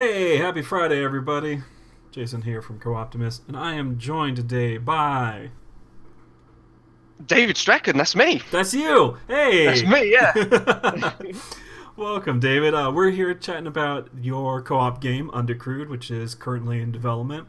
Hey, happy Friday, everybody. Jason here from Co-Optimus, and I am joined today by... David Strachan, that's me. That's you! That's Hey! me, yeah. Welcome, David. We're here chatting about your co-op game, Undercrewed, which is currently in development.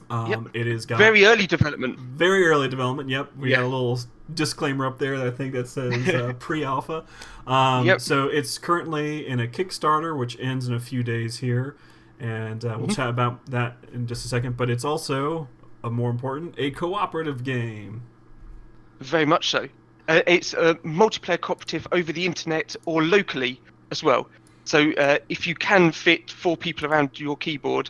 Yep. It has got Very early development. very early development. Yep, we got Yeah. a little disclaimer up there that I think that says pre-alpha. Yep. So it's currently in a Kickstarter, which ends in a few days here, and we'll Mhm. chat about that in just a second. But it's also, more important, a cooperative game. Very much so. It's a multiplayer cooperative over the internet or locally as well. So if you can fit four people around your keyboard,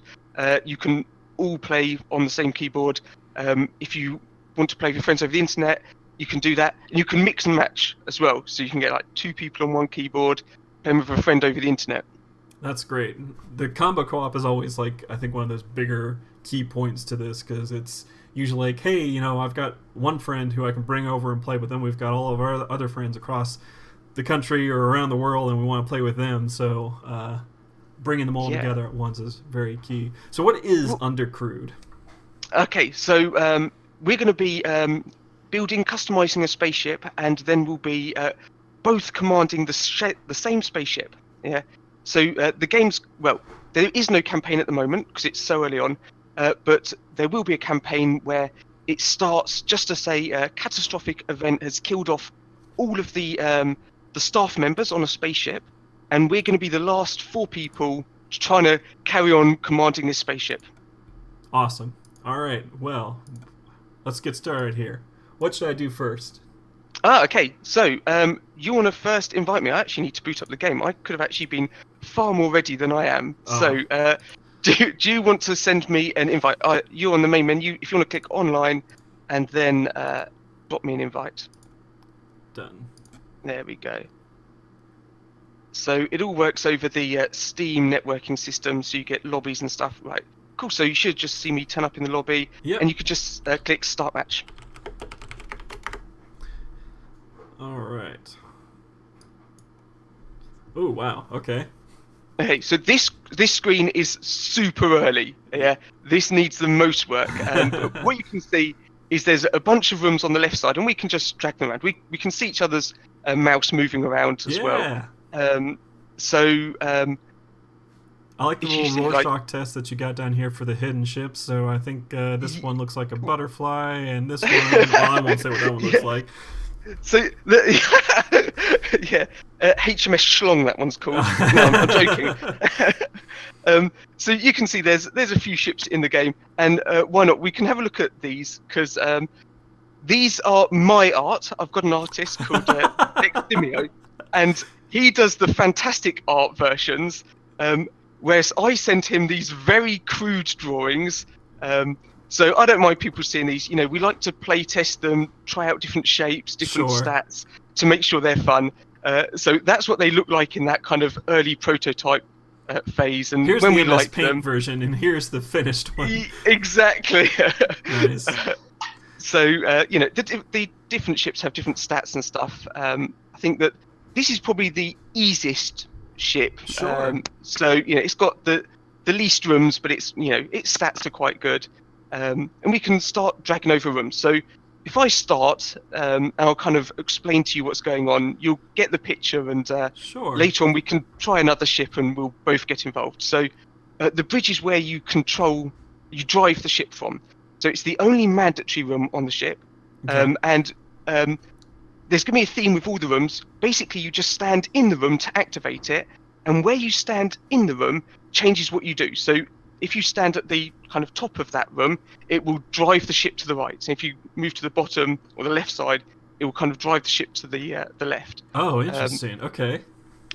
you can all play on the same keyboard. If you want to play with your friends over the internet, you can do that. And you can mix and match as well. So you can get like two people on one keyboard, playing with a friend over the internet. That's great. The combo co-op is always like I think one of those bigger key points to this because it's usually like, hey, I've got one friend who I can bring over and play, but then we've got all of our other friends across the country or around the world, and we want to play with them. So bringing them all Yeah. together at once is very key. So what is Well, Undercrewed? okay, so we're going to be building, customizing a spaceship, and then we'll be both commanding the same spaceship. Yeah. So the game's well, there is no campaign at the moment because it's so early on, but there will be a campaign where it starts just to say a catastrophic event has killed off all of the staff members on a spaceship, and we're going to be the last four people trying to carry on commanding this spaceship. Awesome. All right. Well, let's get started here. What should I do first? Okay. So, you want to first invite me? I actually need to boot up the game. I could have actually been far more ready than I am. Oh, So, do you want to send me an invite? You're on the main menu. If you want to click online, and then drop me an invite. done. There we go. So it all works over the Steam networking system. So you get lobbies and stuff. Right. Cool. So you should just see me turn up in the lobby, Yep. and you could just click start match. All right. Oh wow. Okay. Okay, so this screen is super early. Yeah, this needs the most work. And what you can see is there's a bunch of rooms on the left side, and we can just drag them around. We can see each other's mouse moving around as well. Yeah. Um, so I like the if you little see like Rorschach test that you got down here for the hidden ships. So I think this one looks like a butterfly, and this one, well, I won't say what that one looks yeah, like. so yeah, HMS Schlong that one's called. No, I'm joking. So you can see there's a few ships in the game, and why not? We can have a look at these because these are my art. I've got an artist called Eximio, and he does the fantastic art versions. Whereas I sent him these very crude drawings. So I don't mind people seeing these. We like to play test them, try out different shapes, different Sure. stats to make sure they're fun. So that's what they look like in that kind of early prototype phase. And Here's when the we MS like Paint them, version, and here's the finished one. exactly. Nice. So the different ships have different stats and stuff. I think that this is probably the easiest ship. Sure. So it's got the least rooms, but its stats are quite good. And we can start dragging over rooms. So if I start, and I'll kind of explain to you what's going on, you'll get the picture, and Sure. later on we can try another ship, and we'll both get involved. So the bridge is where you drive the ship from. So it's the only mandatory room on the ship, Okay. and there's going to be a theme with all the rooms. Basically, you just stand in the room to activate it, and where you stand in the room changes what you do. So if you stand at the kind of top of that room, it will drive the ship to the right. And if you move to the bottom or the left side, it will kind of drive the ship to the left. Oh, Um, interesting. Okay.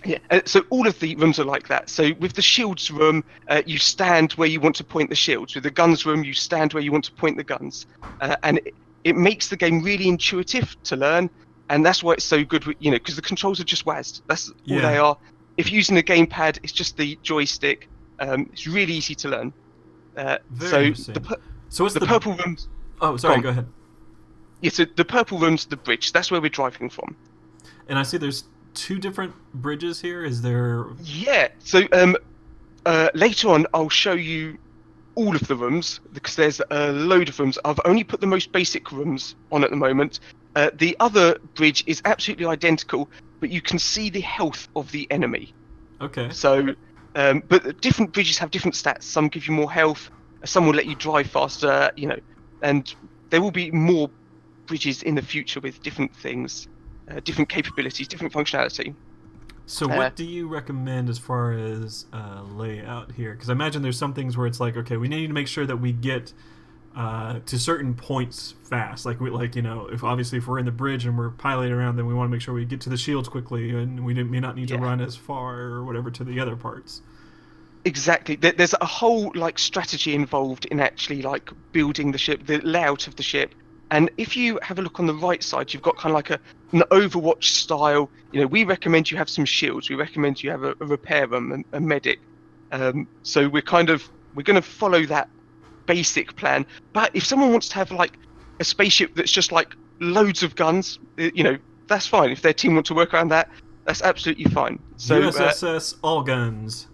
yeah, so all of the rooms are like that. So with the shields room, you stand where you want to point the shields. With the guns room, you stand where you want to point the guns, and it makes the game really intuitive to learn. And that's why it's so good, because the controls are just WASD. That's all they Yeah. are. If you're using a gamepad, it's just the joystick. It's really easy to learn. Very So interesting. So what's the the? purple rooms, Oh, go sorry. on. Go ahead. Yeah, so the purple room's the bridge. That's where we're driving from. And I see there's two different bridges here. Is there? Yeah. So later on, I'll show you all of the rooms because there's a load of rooms. I've only put the most basic rooms on at the moment. The other bridge is absolutely identical, but you can see the health of the enemy. Okay. So, but different bridges have different stats. Some give you more health. Some will let you drive faster. And there will be more bridges in the future with different things, different capabilities, different functionality. So what do you recommend as far as layout here? Because I imagine there's some things where it's like, okay, we need to make sure that we get to certain points fast. Like if we're in the bridge and we're piloting around, then we want to make sure we get to the shields quickly, and we may not need to run as far or whatever to the other parts. Exactly. There's a whole strategy involved in actually building the ship, the layout of the ship. And if you have a look on the right side, you've got kind of an Overwatch style. We recommend you have some shields. We recommend you have a repair room, a medic. So we're going to follow that basic plan. But if someone wants to have a spaceship that's just loads of guns, that's fine. If their team want to work around that, that's absolutely fine. So USSS all guns.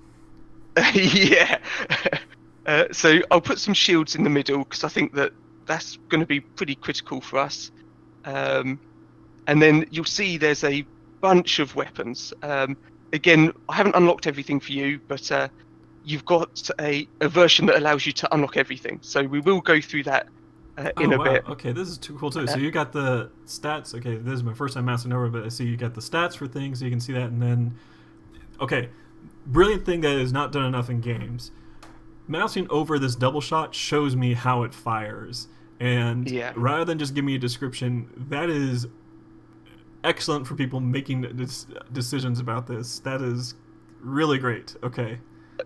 Yeah. So I'll put some shields in the middle because I think that's going to be pretty critical for us. And then you'll see there's a bunch of weapons. Again, I haven't unlocked everything for you, but you've got a version that allows you to unlock everything. So we will go through that in a bit. Okay, this is too cool too. So you got the stats. Okay, this is my first time mousing over, but I see you got the stats for things, so you can see that. And then, okay, brilliant thing that is not done enough in games. Mousing over this double shot shows me how it fires. And rather than just give me a description, that is excellent for people making decisions about this. That is really great. Okay.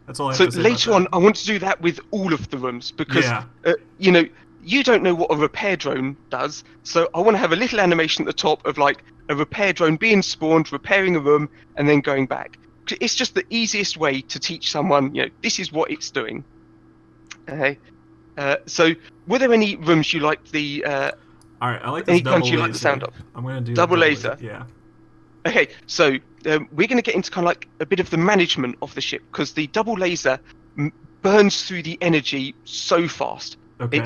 That's all I have to say. So later on, I want to do that with all of the rooms because, you don't know what a repair drone does. So I want to have a little animation at the top of a repair drone being spawned, repairing a room, and then going back. It's just the easiest way to teach someone, this is what it's doing. Okay. So were there any rooms you liked the... all right, I like this double laser. You like the sound of? I'm going to do double laser. Yeah. Okay, so we're going to get into kind of a bit of the management of the ship because the double laser burns through the energy so fast. Okay.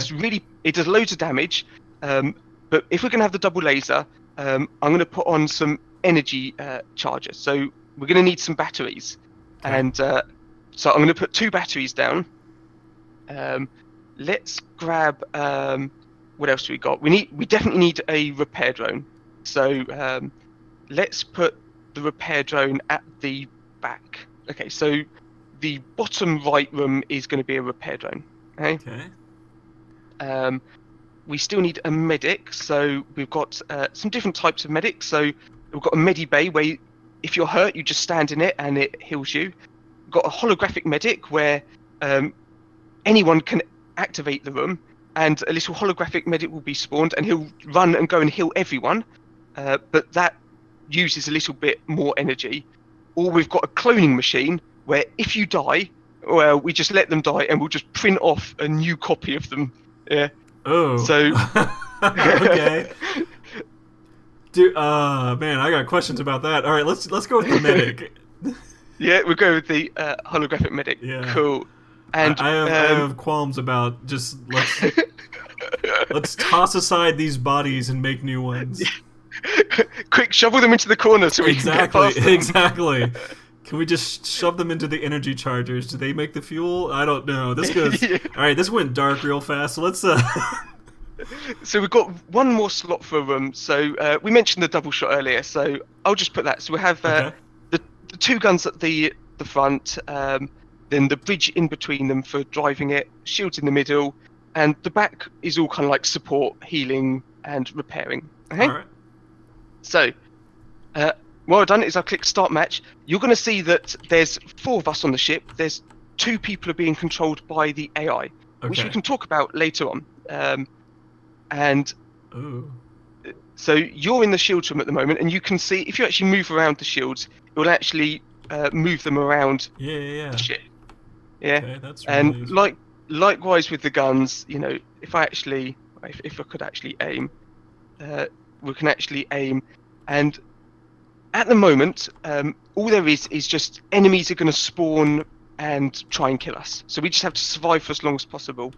It does loads of damage. But if we're going to have the double laser, I'm going to put on some energy chargers. So we're going to need some batteries. Okay. And so I'm going to put 2 batteries down. Let's grab what else do we got? We definitely need a repair drone. So let's put the repair drone at the back. Okay, so the bottom right room is going to be a repair drone. Okay. We still need a medic, so we've got some different types of medics. So we've got a medi bay where if you're hurt, you just stand in it and it heals you. We've got a holographic medic where anyone can activate the room, and a little holographic medic will be spawned, and he'll run and go and heal everyone. But that uses a little bit more energy. Or we've got a cloning machine where if you die, well, we just let them die, and we'll just print off a new copy of them. Yeah. Oh. So. Okay. Dude, man, I got questions about that. All right, let's go with the medic. Yeah, we'll go with the holographic medic. Yeah. Cool. And I have qualms about just let's toss aside these bodies and make new ones. Quick, shovel them into the corner so we can get past them. Exactly. Can we just shove them into the energy chargers? Do they make the fuel? I don't know. This goes. Yeah. All right, this went dark real fast. So let's. So we've got one more slot for a room. So we mentioned the double shot earlier. So I'll just put that. So we have the 2 guns at the front. Then the bridge in between them for driving it, shields in the middle, and the back is all kind of support, healing, and repairing. Okay? All right. So, what I've done is I click Start Match. You're going to see that there's 4 of us on the ship. There's 2 people are being controlled by the AI, which we can talk about later on. So you're in the shields room at the moment, and you can see if you actually move around the shields, it will actually move them around the ship. Yeah, okay, that's really and likewise with the guns, if I could actually aim, we can actually aim, and at the moment, all there is just enemies are going to spawn and try and kill us. So we just have to survive for as long as possible.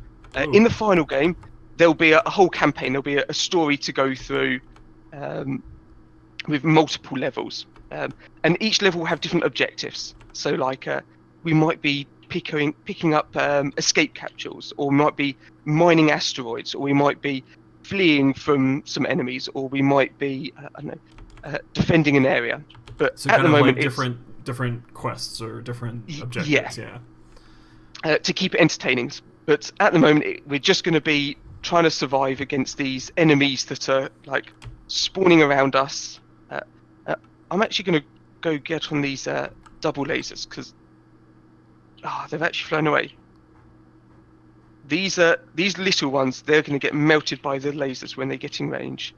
In the final game, there'll be a whole campaign. There'll be a story to go through with multiple levels. And each level will have different objectives. So like we might be picking up escape capsules, or we might be mining asteroids, or we might be fleeing from some enemies, or we might be defending an area. But so at the moment, like different quests or different objectives. To keep it entertaining. But at the moment, we're just going to be trying to survive against these enemies that are like spawning around us. I'm actually going to go get on these double lasers because they've actually flown away. These little ones, they're going to get melted by the lasers when they get in range.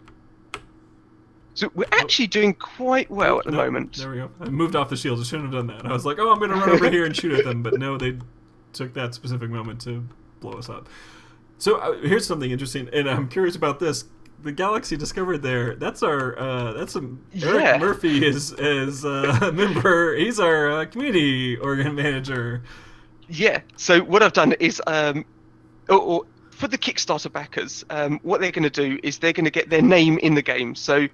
So we're actually doing quite well at the moment. There we go. I moved off the shields. I shouldn't have done that. I was like, I'm going to run over here and shoot at them, but no, they took that specific moment to blow us up. So here's something interesting, and I'm curious about this. The galaxy discovered there. That's our. Eric Murphy is a member. He's our community organ manager. Yeah. So what I've done is, or for the Kickstarter backers, what they're going to do is they're going to get their name in the game. So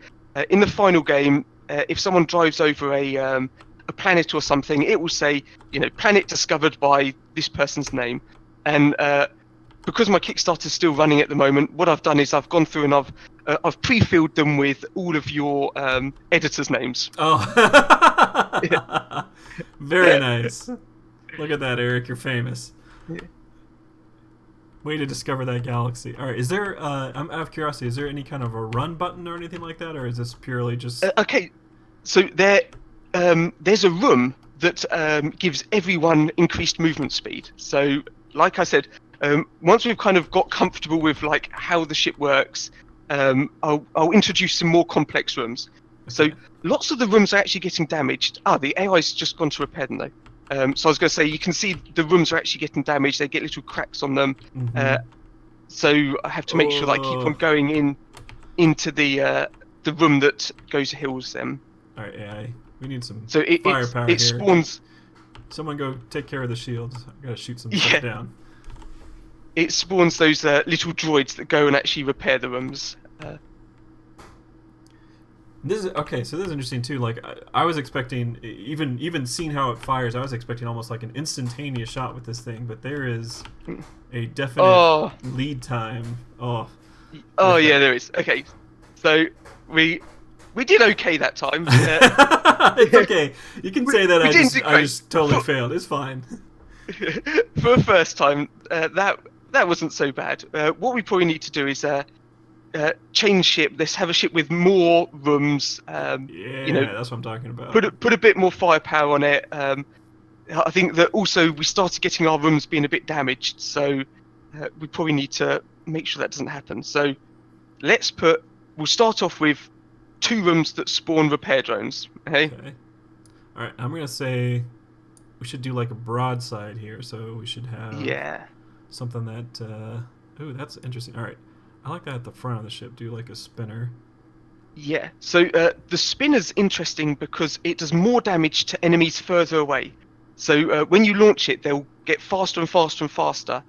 in the final game, if someone drives over a planet or something, it will say, planet discovered by this person's name, and because my Kickstarter is still running at the moment, what I've done is I've gone through and I've pre-filled them with all of your editors' names. Oh, very nice. Look at that, Eric. You're famous. Yeah. Way to discover that galaxy. All right, is there? I'm out of curiosity. Is there any kind of a run button or anything like that, or is this purely just? Okay, so there's a room that gives everyone increased movement speed. So, like I said. Once we've kind of got comfortable with like how the ship works, I'll introduce some more complex rooms. So lots of the rooms are actually getting damaged. The AI's just gone to repair them though. So I was going to say, you can see the rooms are actually getting damaged. They get little cracks on them. Mm-hmm. So I have to make sure that I keep on going into the room that goes heals them. All right, AI. We need some firepower here. It spawns. Someone go take care of the shields. I gotta shoot some stuff down. It spawns those little droids that go and actually repair the rooms. This is interesting too. Like I was expecting, even seeing how it fires, I was expecting almost like an instantaneous shot with this thing, but there is a definite lead time. Yeah, there is. Okay, so we did okay that time. It's okay. You can say that I just totally failed. It's fine. For the first time, that wasn't so bad. What we probably need to do is change ship. Let's have a ship with more rooms. That's what I'm talking about. Put a bit more firepower on it. I think that also we started getting our rooms being a bit damaged, so we probably need to make sure that doesn't happen. So we'll start off with 2 rooms that spawn repair drones. Okay. All right. I'm gonna say we should do like a broadside here, so we should have something that. That's interesting. All right. I like that at the front of the ship. Do like a spinner. Yeah. So the spinner's interesting because it does more damage to enemies further away. So when you launch it, they'll get faster and faster and faster,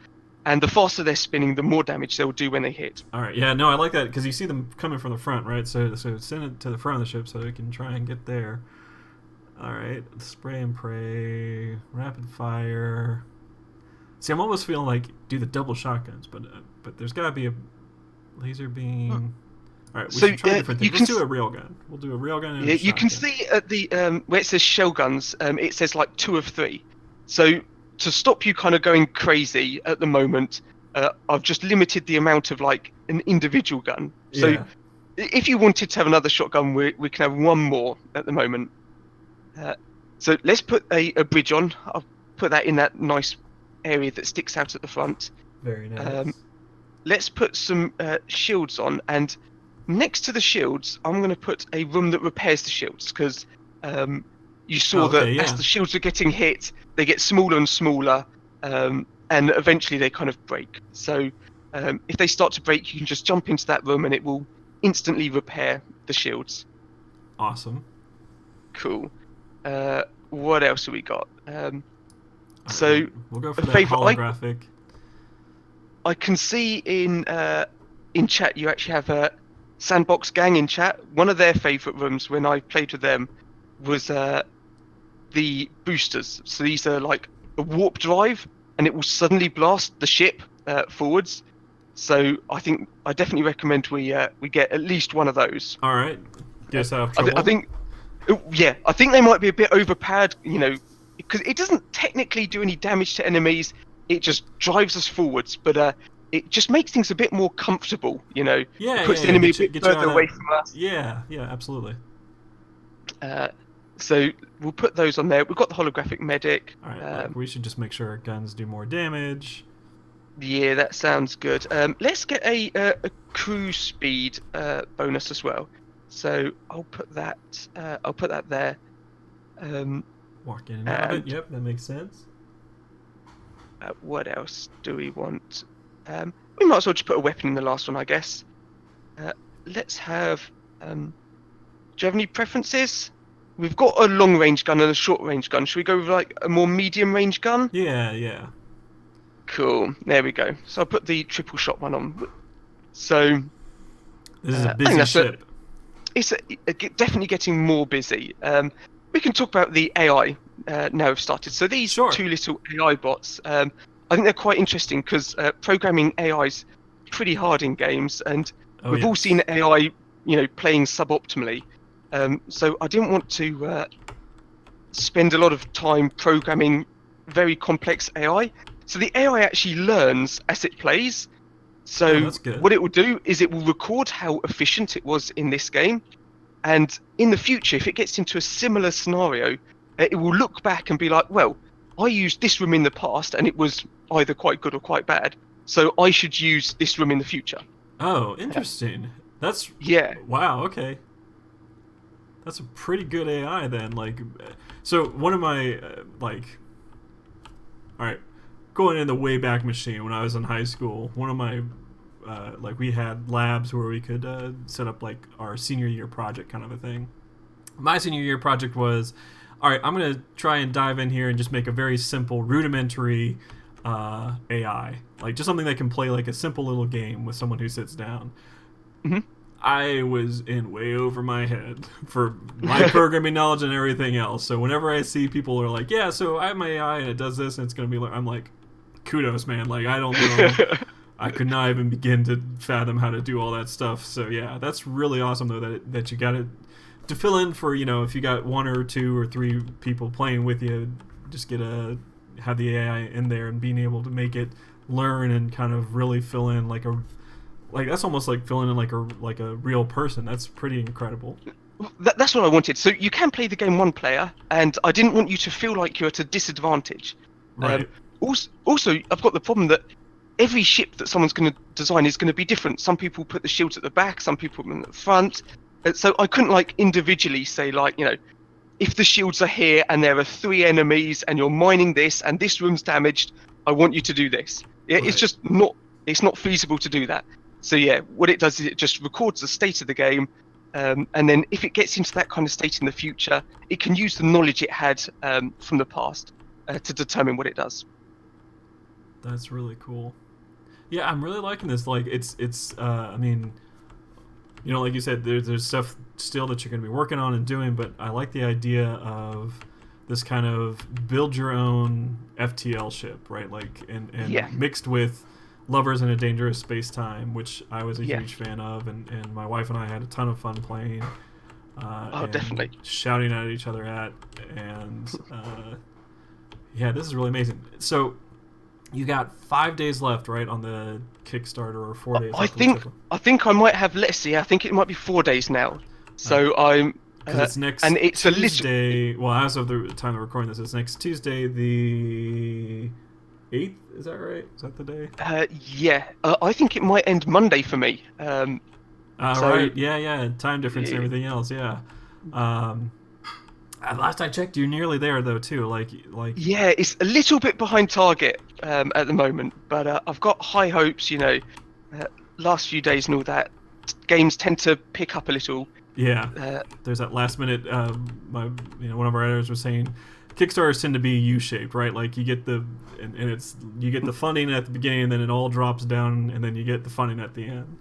and the faster they're spinning, the more damage they'll do when they hit. All right. Yeah. No, I like that because you see them coming from the front, right? So send it to the front of the ship so it can try and get there. All right. Spray and pray. Rapid fire. See, I'm almost feeling like do the double shotguns, but there's got to be a laser beam. All right, we should try different things. Let's do a railgun. We'll do a railgun and a shotgun. You can see at the where it says shell guns, it says like 2 of 3. So to stop you kind of going crazy at the moment, I've just limited the amount of like an individual gun. So if you wanted to have another shotgun, we can have 1 more at the moment. So let's put a bridge on. I'll put that in that nice area that sticks out at the front. Very nice. Let's put some shields on, and next to the shields, I'm going to put a room that repairs the shields, because you saw that as the shields are getting hit, they get smaller and smaller, and eventually they kind of break. So if they start to break, you can just jump into that room and it will instantly repair the shields. Awesome. Cool. What else have we got? So we'll go for a that favourite holographic. I can see in chat you actually have a Sandbox Gang in chat. One of their favourite rooms when I played with them was the boosters. So these are like a warp drive, and it will suddenly blast the ship forwards. So I definitely recommend we get at least one of those. All right. Get us out of trouble. I think they might be a bit overpowered, because it doesn't technically do any damage to enemies. It just drives us forwards, but it just makes things a bit more comfortable, Yeah, it puts the enemy a bit further away from us. Yeah, absolutely. So we'll put those on there. We've got the holographic medic. All right, we should just make sure our guns do more damage. Yeah, that sounds good. Let's get a crew speed bonus as well. So I'll put that there. Walk in and out of it. Yep, that makes sense. What else do we want? We might as well just put a weapon in the last one, I guess. Let's have. Do you have any preferences? We've got a long range gun and a short range gun. Should we go with like a more medium range gun? Yeah. Cool. There we go. So I'll put the triple shot one on. So this is a busy ship. It's definitely getting more busy. We can talk about the AI now we've started. So these two little AI bots, I think they're quite interesting because programming AI is pretty hard in games, and we've all seen AI, playing suboptimally. So I didn't want to spend a lot of time programming very complex AI. So the AI actually learns as it plays. So what it will do is it will record how efficient it was in this game. And in the future, if it gets into a similar scenario, it will look back and be like, well, I used this room in the past and it was either quite good or quite bad. So I should use this room in the future. Oh, interesting. That's... Yeah. Wow, okay. That's a pretty good AI then. So one of my, all right, going in the Wayback Machine when I was in high school, one of my, we had labs where we could set up our senior year project kind of a thing. My senior year project was, all right, I'm going to try and dive in here and just make a very simple, rudimentary AI. Just something that can play a simple little game with someone who sits down. Mm-hmm. I was in way over my head for my programming knowledge and everything else. So whenever I see people are like, yeah, so I have my AI and it does this and it's going to be I'm like, kudos, man. I don't know. I could not even begin to fathom how to do all that stuff. So yeah, that's really awesome though that you got to fill in for, if you got 1 or 2 or 3 people playing with you, just have the AI in there and being able to make it learn and kind of really fill in that's almost like filling in like a real person. That's pretty incredible. That's what I wanted. So you can play the game one player, and I didn't want you to feel like you're at a disadvantage. Right. Also, I've got the problem that every ship that someone's going to design is going to be different. Some people put the shields at the back, some people put them at the front. So I couldn't individually say if the shields are here and there are 3 enemies and you're mining this and this room's damaged, I want you to do this. Yeah, right. It's just not feasible to do that. So yeah, what it does is it just records the state of the game, and then if it gets into that kind of state in the future, it can use the knowledge it had from the past to determine what it does. That's really cool. Yeah, I'm really liking this. It's I mean, like you said, there's stuff still that you're going to be working on and doing, but I like the idea of this kind of build your own FTL ship, right? And mixed with Lovers in a Dangerous Spacetime, which I was a huge fan of, and my wife and I had a ton of fun playing. Definitely. Shouting at each other and this is really amazing. So you got 5 days left, right, on the Kickstarter, or 4 days? I think I might have less. Yeah, I think it might be 4 days now. So I'm. It's next and it's Tuesday. Well, as of the time of recording this, it's next Tuesday, the 8th. Is that right? Is that the day? Yeah. I think it might end Monday for me. Right. Yeah. Time difference and everything else. Yeah. Last I checked, you're nearly there though too. Yeah, it's a little bit behind target at the moment, but I've got high hopes. Last few days and all that, games tend to pick up a little. Yeah. There's that last minute. One of our editors was saying, Kickstarters tend to be U-shaped, right? Like you get you get the funding at the beginning, then it all drops down, and then you get the funding at the end.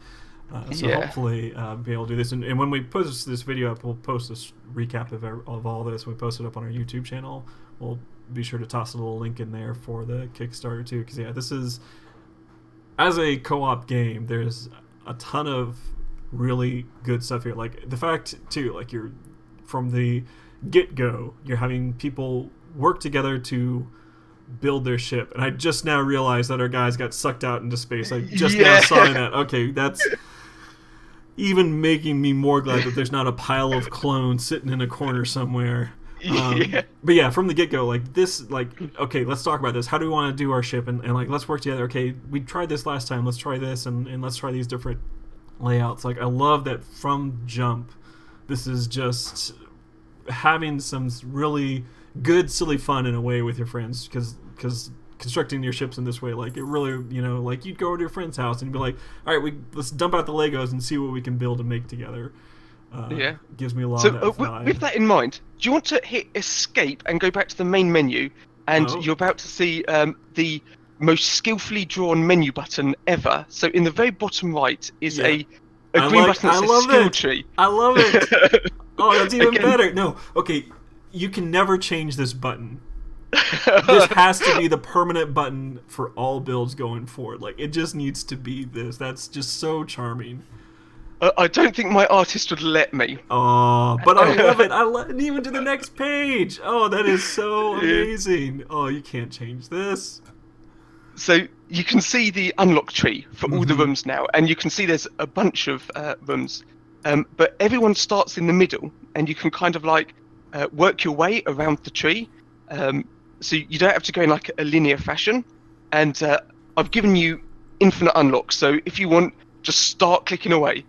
So hopefully be able to do this. And when we post this video up, we'll post this recap of all this. We post it up on our YouTube channel. We'll be sure to toss a little link in there for the Kickstarter too, because this is, as a co-op game, there's a ton of really good stuff here. Like the fact too, like you're from the get-go, you're having people work together to build their ship. And I just now realized that our guys got sucked out into space. I just now saw that. Okay, that's even making me more glad that there's not a pile of clones sitting in a corner somewhere. But yeah, from the get-go, like this, like, okay, let's talk about this. How do we want to do our ship? And like, let's work together. Okay, we tried this last time. Let's try this, and let's try these different layouts. Like, I love that from jump, this is just having some really good, silly fun in a way with your friends, because constructing your ships in this way, like, it really, like, you'd go over to your friend's house and you'd be like, all right, let's dump out the Legos and see what we can build and make together. Gives me a lot of that vibe. With that in mind, do you want to hit escape and go back to the main menu, and you're about to see the most skillfully drawn menu button ever. So in the very bottom right is a green button that says skill tree. I love it. Oh, that's even better. No, okay, you can never change this button. This has to be the permanent button for all builds going forward. Like, it just needs to be this. That's just so charming. I don't think my artist would let me. Oh, but I love it. And even to the next page. Oh, that is so amazing. Oh, you can't change this. So you can see the unlock tree for all the rooms now, and you can see there's a bunch of rooms. But everyone starts in the middle, and you can kind of like work your way around the tree. So you don't have to go in like a linear fashion. And I've given you infinite unlocks. So if you want, just start clicking away.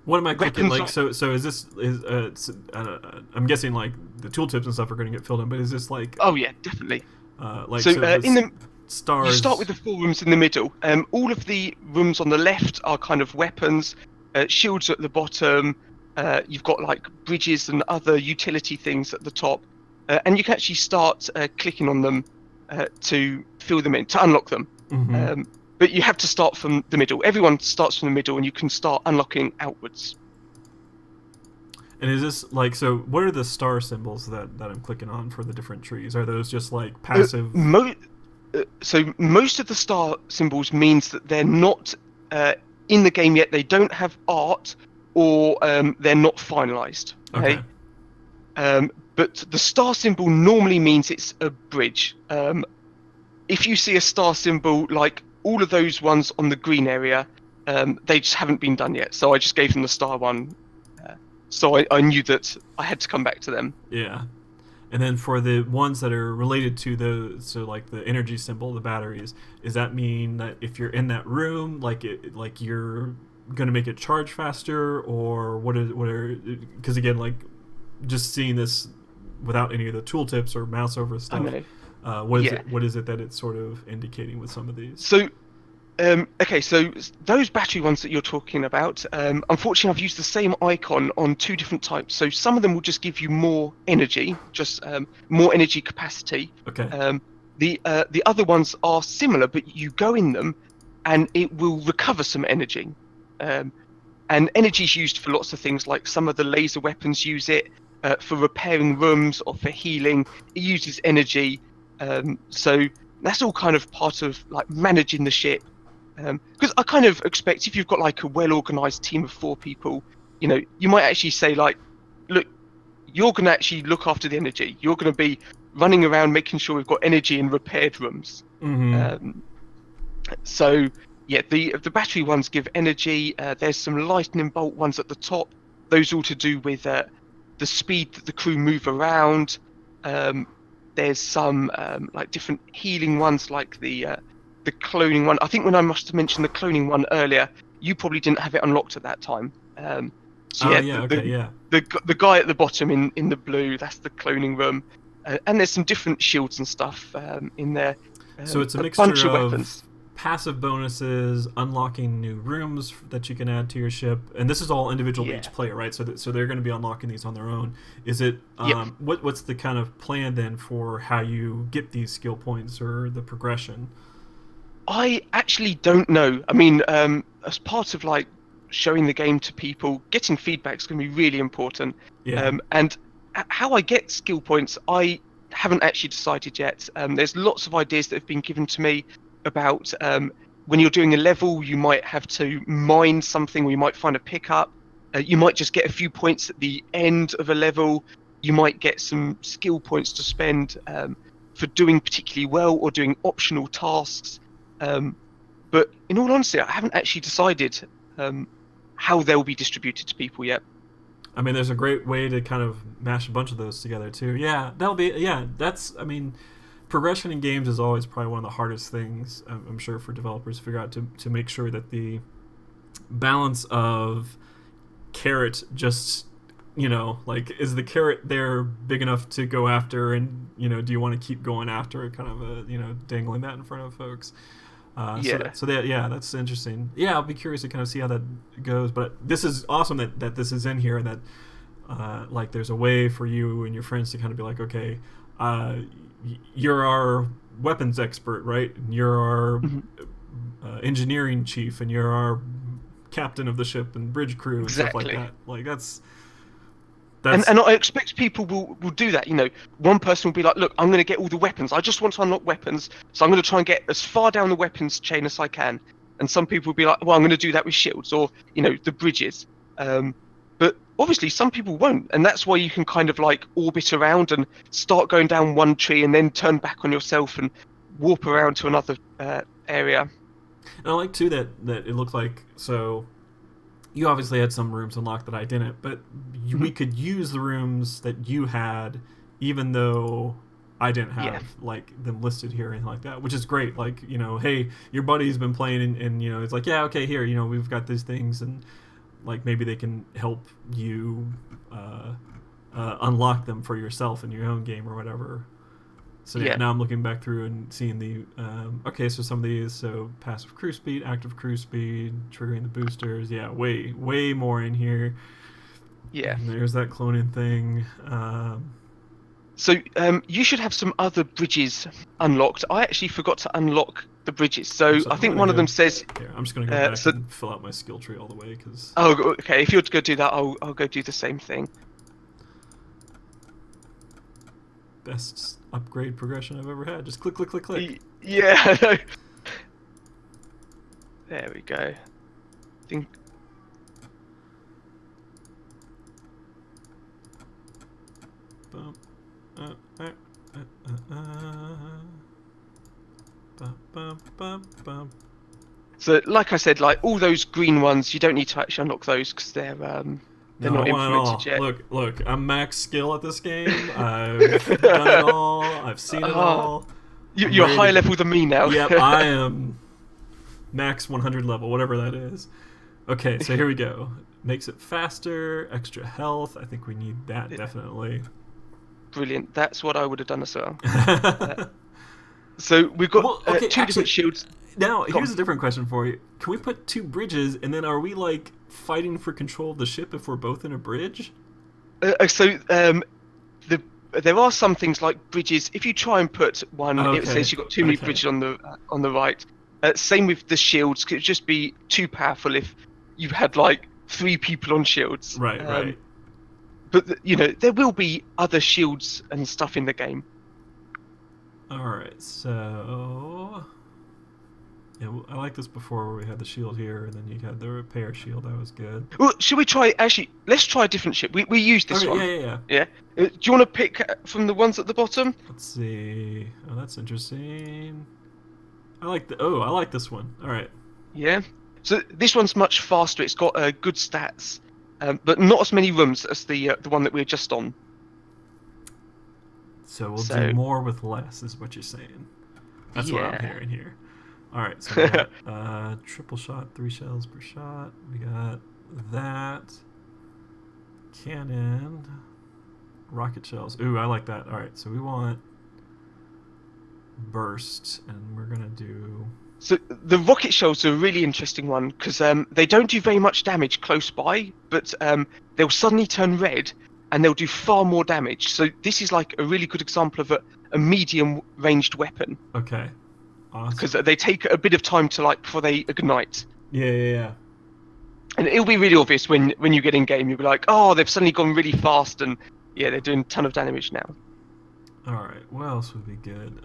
What am I clicking? Like, so is this I'm guessing like the tooltips and stuff are going to get filled in, but is this like? Oh yeah, definitely. Like so in the stars. You start with the 4 rooms in the middle. All of the rooms on the left are kind of weapons, shields at the bottom. You've got like bridges and other utility things at the top, and you can actually start clicking on them to fill them in, to unlock them. But you have to start from the middle. Everyone starts from the middle, and you can start unlocking outwards. And is this like, so what are the star symbols that I'm clicking on for the different trees? Are those just like passive? So most of the star symbols means that they're not in the game yet. They don't have art, or they're not finalized. Okay. But the star symbol normally means it's a bridge. If you see a star symbol like all of those ones on the green area, they just haven't been done yet. So I just gave them the star one. So I knew that I had to come back to them. Yeah. And then for the ones that are related to like the energy symbol, the batteries, does that mean that if you're in that room, like you're going to make it charge faster, or what are, because again, like just seeing this without any of the tooltips or mouse over stuff. What is it that it's sort of indicating with some of these? So, okay, so those battery ones that you're talking about, unfortunately, I've used the same icon on 2 different types. So some of them will just give you more energy, just more energy capacity. Okay. The other ones are similar, but you go in them, and it will recover some energy. And energy is used for lots of things, like some of the laser weapons use it for repairing rooms or for healing. It uses energy. So that's all kind of part of like managing the ship, because I kind of expect if you've got like a well-organized team of 4 people, you might actually say like, look, you're going to actually look after the energy. You're going to be running around making sure we've got energy in repaired rooms. So yeah, the battery ones give energy. There's some lightning bolt ones at the top. Those all to do with the speed that the crew move around. There's some like different healing ones, like the cloning one. I think when I must have mentioned the cloning one earlier, you probably didn't have it unlocked at that time. The guy at the bottom in the blue, that's the cloning room, and there's some different shields and stuff in there. So it's a mixture of weapons, passive bonuses, unlocking new rooms that you can add to your ship, and this is all individual to each player, right? So they're going to be unlocking these on their own. Is it what's the kind of plan then for how you get these skill points or the progression? I actually don't know. I mean, as part of like showing the game to people, getting feedback is going to be really important. Yeah. And how I get skill points, I haven't actually decided yet. There's lots of ideas that have been given to me about when you're doing a level, you might have to mine something, or you might find a pickup. You might just get a few points at the end of a level. You might get some skill points to spend for doing particularly well or doing optional tasks. But in all honesty, I haven't actually decided how they'll be distributed to people yet. I mean, there's a great way to kind of mash a bunch of those together too. Yeah, that's. I mean, progression in games is always probably one of the hardest things, I'm sure, for developers to figure out, to make sure that the balance of carrot just, like, is the carrot there big enough to go after, and do you want to keep going after it, kind of dangling that in front of folks. That's interesting. Yeah, I'll be curious to kind of see how that goes. But this is awesome that this is in here, and that like there's a way for you and your friends to kind of be like, okay, you're our weapons expert, right? And you're our engineering chief, and you're our captain of the ship and bridge crew and stuff like that. Like that's and I expect people will do that. One person will be like, look, I'm going to get all the weapons. I just want to unlock weapons, so I'm going to try and get as far down the weapons chain as I can. And some people will be like, well, I'm going to do that with shields or the bridges. But obviously some people won't, and that's why you can kind of like orbit around and start going down one tree and then turn back on yourself and warp around to another area. And I like too that it looked like, so you obviously had some rooms unlocked that I didn't, but we could use the rooms that you had, even though I didn't have like them listed here or anything like that, which is great. Like, hey, your buddy's been playing, and it's like, yeah, okay, here, we've got these things, and like maybe they can help you unlock them for yourself in your own game or whatever. So now I'm looking back through and seeing the so some of these, so passive crew speed, active crew speed, triggering the boosters, way more in here. And there's that cloning thing. So you should have some other bridges unlocked. I actually forgot to unlock the bridges, so I think one of them says. Here, I'm just going to go back and fill out my skill tree all the way, because. Oh, okay. If you're to go do that, I'll go do the same thing. Best upgrade progression I've ever had. Just click, click, click, click. Yeah. There we go. I think. So, like I said, like all those green ones, you don't need to actually unlock those because they're not implemented yet. Look, I'm max skill at this game. I've done it all. I've seen it all. You're higher level than me now. Yep, I am max 100 level, whatever that is. Okay, so here we go. Makes it faster, extra health. I think we need that, definitely. Brilliant. That's what I would have done as well. So we've got two different shields. Now, here's a different question for you. Can we put two bridges, and then are we, like, fighting for control of the ship if we're both in a bridge? There are some things like bridges. If you try and put one, it says you've got too many bridges on the right. Same with the shields. It would just be too powerful if you had, like, 3 people on shields. Right. But, there will be other shields and stuff in the game. Alright, so... Yeah, I like this before where we had the shield here, and then you had the repair shield. That was good. Well, should we try... Actually, let's try a different ship. We used this one. Yeah? Do you want to pick from the ones at the bottom? Let's see. Oh, that's interesting. I like this one. Alright. Yeah? So this one's much faster. It's got good stats, but not as many rooms as the one that we were just on. So we'll do more with less, is what you're saying. That's what I'm hearing here. Alright, so we got triple shot, 3 shells per shot. We got that. Cannon. Rocket shells. Ooh, I like that. Alright, so we want burst, and we're going to do So the rocket shells are a really interesting one because they don't do very much damage close by, but they'll suddenly turn red and they'll do far more damage. So this is like a really good example of a medium ranged weapon. Okay. Awesome. Because they take a bit of time to before they ignite. Yeah. And it'll be really obvious when you get in game. You'll be like, oh, they've suddenly gone really fast, and yeah, they're doing a ton of damage now. All right, what else would be good?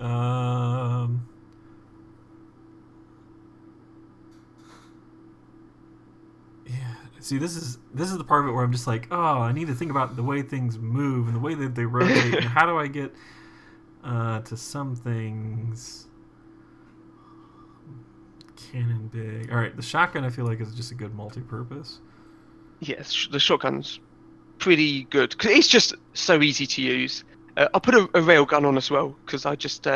Yeah. See, this is the part of it where I'm just like, oh, I need to think about the way things move and the way that they rotate, and how do I get to some things. Cannon big. All right, the shotgun I feel like is just a good multi-purpose. Yes, the shotgun's pretty good because it's just so easy to use. I'll put a railgun on as well because I just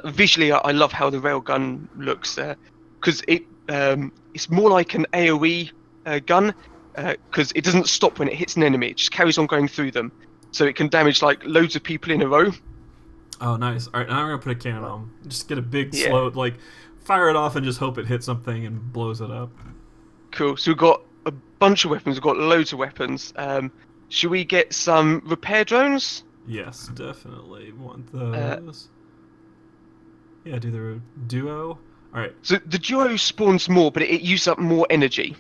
visually I love how the railgun looks because it's more like an AOE gun because it doesn't stop when it hits an enemy. It just carries on going through them, so it can damage like loads of people in a row. Oh, nice. All right, now I'm gonna put a cannon on. Just get a big slow fire it off and just hope it hits something and blows it up. Cool. So we've got a bunch of weapons. We've got loads of weapons. Should we get some repair drones? Yes, definitely want those. Yeah, do the duo. All right. So the duo spawns more, but it uses up more energy.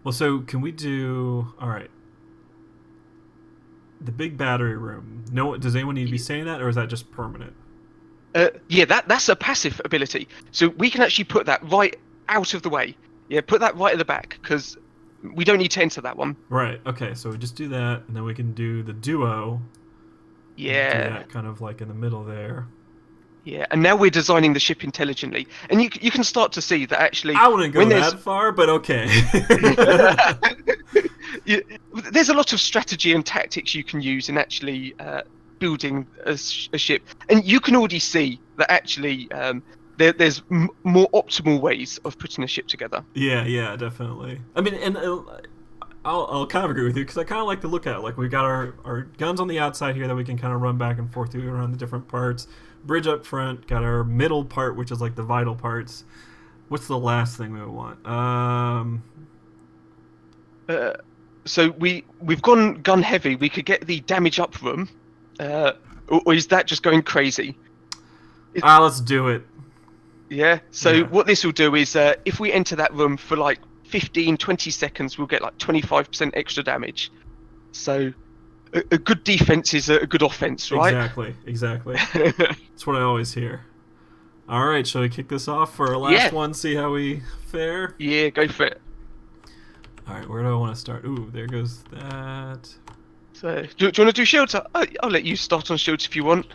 Well, so can we do? All right. The big battery room. No, does anyone need to be saying that, or is that just permanent? Yeah, that's a passive ability. So we can actually put that right out of the way. Yeah, put that right at the back because we don't need to enter that one. Right. Okay. So we just do that, and then we can do the duo. Yeah. Do that kind of like in the middle there. Yeah, and now we're designing the ship intelligently, and you can start to see that actually. I wouldn't go that far, but okay. There's a lot of strategy and tactics you can use in actually building a ship, and you can already see that actually there's more optimal ways of putting a ship together. Yeah, definitely. I mean, and I'll kind of agree with you because I kind of like to look at it. Like we've got our guns on the outside here that we can kind of run back and forth through around the different parts. Bridge up front, got our middle part, which is like the vital parts. What's the last thing we would want? So we've gone gun heavy. We could get the damage up room, or is that just going crazy? Let's do it. Yeah. So what this will do is, if we enter that room for like 15-20 seconds, we'll get like 25% extra damage. So a good defense is a good offense, right? Exactly. That's what I always hear. All right, shall we kick this off for our last one? See how we fare? Yeah, go for it. All right, where do I want to start? Ooh, there goes that. So, do you want to do shields? I'll let you start on shields if you want.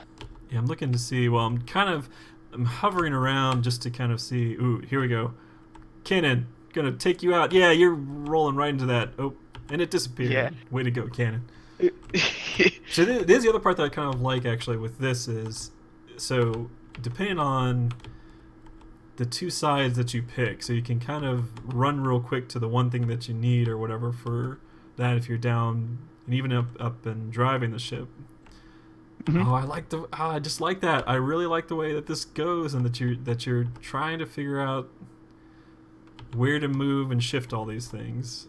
Yeah, I'm looking to see. Well, I'm hovering around just to kind of see. Ooh, here we go. Cannon, gonna take you out. Yeah, you're rolling right into that. Oh, and it disappeared. Yeah. Way to go, Cannon. So there's the other part that I kind of like actually with this is, so depending on the two sides that you pick, so you can kind of run real quick to the one thing that you need or whatever for that if you're down and even up and driving the ship. Mm-hmm. I just like that. I really like the way that this goes and that you're trying to figure out where to move and shift all these things.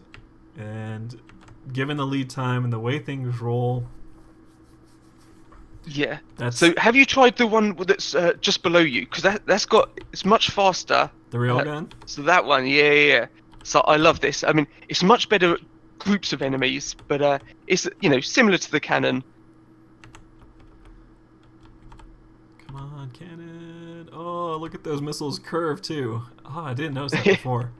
And given the lead time and the way things roll. Yeah. So have you tried the one that's just below you? Because it's much faster. The railgun? So that one, yeah. So I love this. I mean, it's much better at groups of enemies, but it's similar to the cannon. Come on, cannon! Oh, look at those missiles curve too. Oh, I didn't notice that before.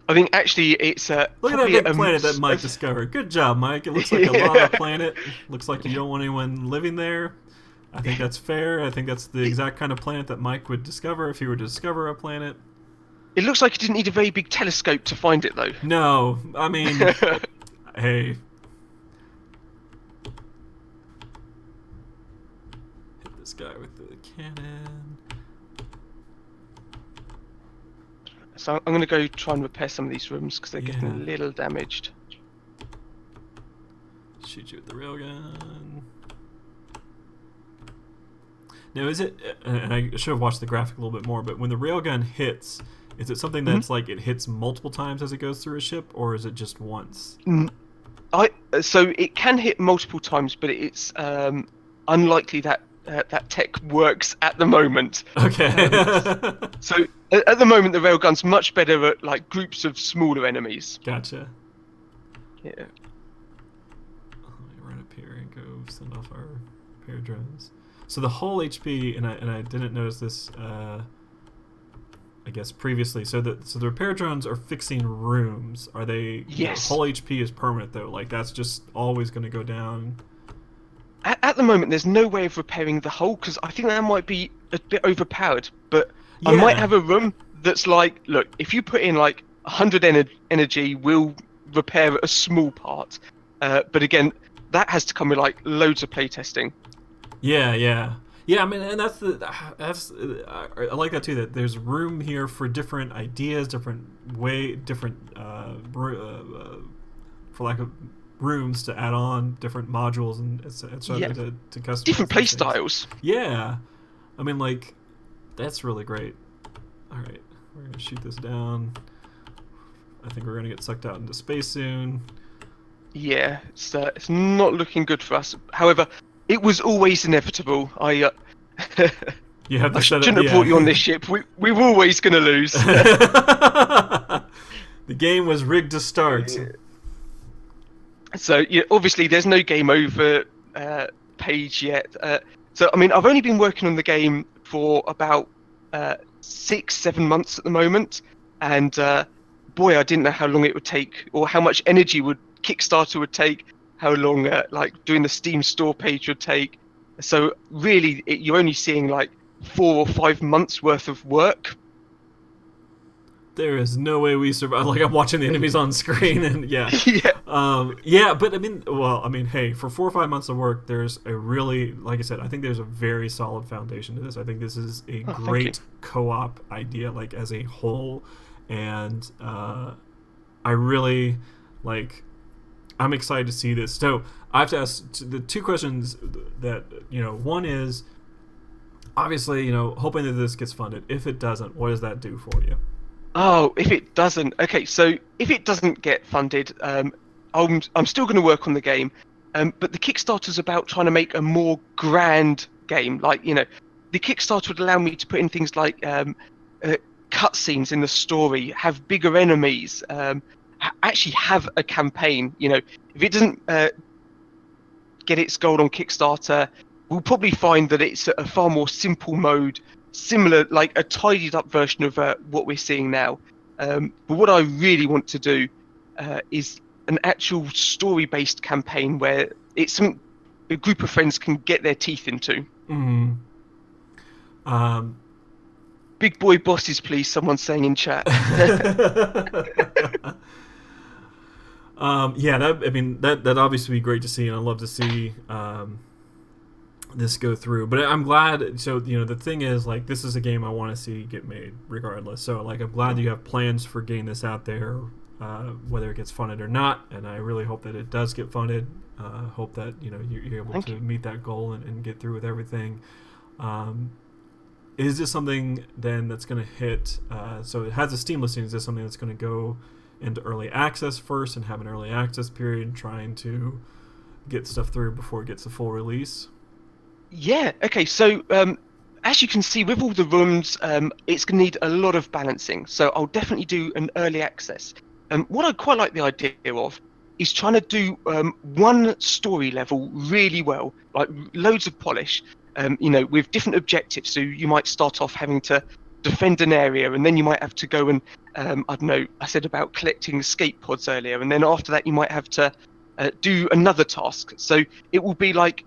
I think actually it's look at that big planet that Mike discovered. Good job, Mike. It looks like a lava planet. Looks like you don't want anyone living there. I think that's fair. I think that's the exact kind of planet that Mike would discover if he were to discover a planet. It looks like he didn't need a very big telescope to find it, though. No, I mean, hey. Hit this guy with the cannon. So I'm going to go try and repair some of these rooms because they're getting a little damaged. Shoot you with the railgun. Now, is it? And I should have watched the graphic a little bit more. But when the railgun hits, is it something that's like it hits multiple times as it goes through a ship, or is it just once? So it can hit multiple times, but it's unlikely that that tech works at the moment. Okay. So at the moment, the railgun's much better at like groups of smaller enemies. Gotcha. Yeah. Let me run up here and go send off our pair of drones. So the whole HP, and I didn't notice this, I guess previously. So the repair drones are fixing rooms. Are they? Yes. The whole HP is permanent though. Like that's just always going to go down. At the moment, there's no way of repairing the hull because I think that might be a bit overpowered. But I might have a room that's like, look, if you put in like 100 energy, we'll repair a small part. But again, that has to come with like loads of playtesting. Yeah. I mean, and that's I like that too. That there's room here for different ideas, different for lack of rooms to add on different modules and etc. to customize different play things. styles. Yeah, I mean, like that's really great. All right, we're gonna shoot this down. I think we're gonna get sucked out into space soon. Yeah, it's not looking good for us. However, it was always inevitable. You have to I set shouldn't have brought you on this ship. We were always going to lose. The game was rigged to start. So obviously there's no game over page yet. So I mean, I've only been working on the game for about 6-7 months at the moment, and boy, I didn't know how long it would take, or how much energy Kickstarter would take, how long like doing the Steam store page would take. So really, you're only seeing like 4 or 5 months worth of work. There is no way we survive. Like I'm watching the enemies on screen, and yeah. But I mean, hey, for 4 or 5 months of work, there's a really, like I said, I think there's a very solid foundation to this. I think this is a great co-op idea, like as a whole, and I really like. I'm excited to see this. So I have to ask the two questions that, one is obviously, hoping that this gets funded. If it doesn't, what does that do for you? Oh, if it doesn't, okay. So if it doesn't get funded, I'm still going to work on the game, but the Kickstarter's about trying to make a more grand game. Like the Kickstarter would allow me to put in things like cutscenes in the story, have bigger enemies. Actually have a campaign. If it doesn't get its goal on Kickstarter, we'll probably find that it's a far more simple mode, similar, like a tidied up version of what we're seeing now. But what I really want to do is an actual story based campaign where it's something a group of friends can get their teeth into. Big boy bosses, please, someone's saying in chat. That obviously be great to see, and I'd love to see this go through. But I'm glad. So the thing is, like, this is a game I want to see get made, regardless. So like, I'm glad that you have plans for getting this out there, whether it gets funded or not. And I really hope that it does get funded. Hope that you're able to meet that goal and get through with everything. Is this something then that's going to hit? So it has a Steam listing. Is this something that's going to go into early access first and have an early access period, trying to get stuff through before it gets a full release? Yeah. Okay. So as you can see, with all the rooms, it's going to need a lot of balancing. So I'll definitely do an early access. What I quite like the idea of is trying to do one story level really well, like loads of polish. With different objectives. So you might start off having to defend an area, and then you might have to go and I don't know, I said about collecting escape pods earlier, and then after that you might have to do another task. So it will be like,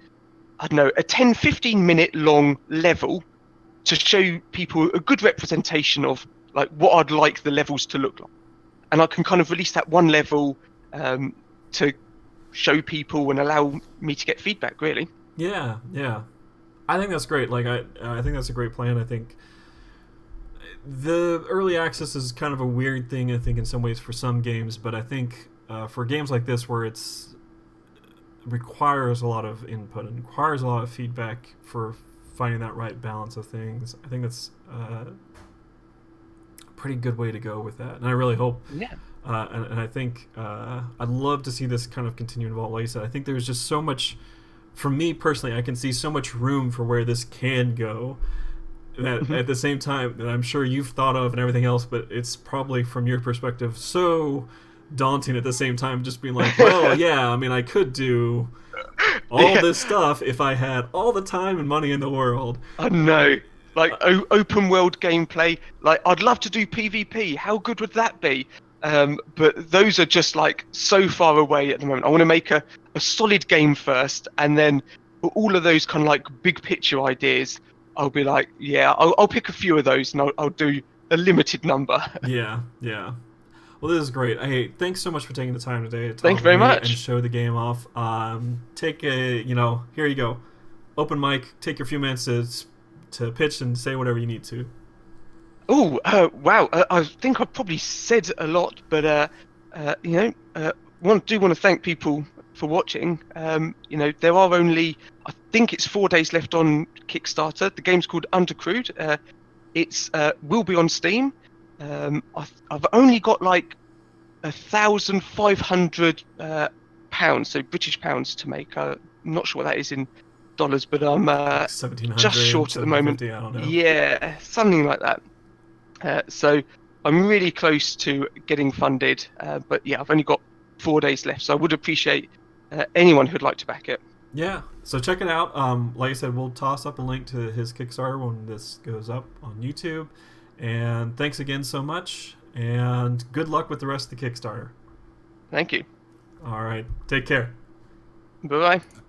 I don't know, a 10-15 minute long level to show people a good representation of like what I'd like the levels to look like, and I can kind of release that one level to show people and allow me to get feedback, really. Yeah I think that's great. Like I think that's a great plan. I think the early access is kind of a weird thing, I think, in some ways for some games, but I think for games like this where it's requires a lot of input and requires a lot of feedback for finding that right balance of things. I think that's a pretty good way to go with that, and I really hope. Yeah. And I think I'd love to see this kind of continue to evolve. Like I said, I think there's just so much. For me personally, I can see so much room for where this can go. That at the same time, that I'm sure you've thought of and everything else, but it's probably from your perspective so daunting at the same time. Just being like, well, yeah, I mean, I could do all this stuff if I had all the time and money in the world. I know. Like open world gameplay. Like I'd love to do PvP. How good would that be? But those are just like so far away at the moment. I want to make a solid game first, and then all of those kind of like big picture ideas, I'll be like, yeah, I'll pick a few of those, and I'll do a limited number. Yeah. Well, this is great. Hey, thanks so much for taking the time today to talk Thank you very much. and show the game off. Take a, here you go, open mic. Take your few minutes to pitch and say whatever you need to. Oh, wow. I think I've probably said a lot, but, want to thank people for watching. There are only, I think it's 4 days left on Kickstarter. The game's called Undercrewed. It's will be on Steam. I've only got like 1,500 pounds, so British pounds, to make. I'm not sure what that is in dollars, but I'm 1,700, just short at the moment. I don't know. Yeah, something like that. So I'm really close to getting funded, but yeah, I've only got 4 days left, so I would appreciate anyone who'd like to back it. Yeah, so check it out. Like I said, we'll toss up a link to his Kickstarter when this goes up on YouTube. And thanks again so much, and good luck with the rest of the Kickstarter. Thank you. All right, take care. Bye-bye.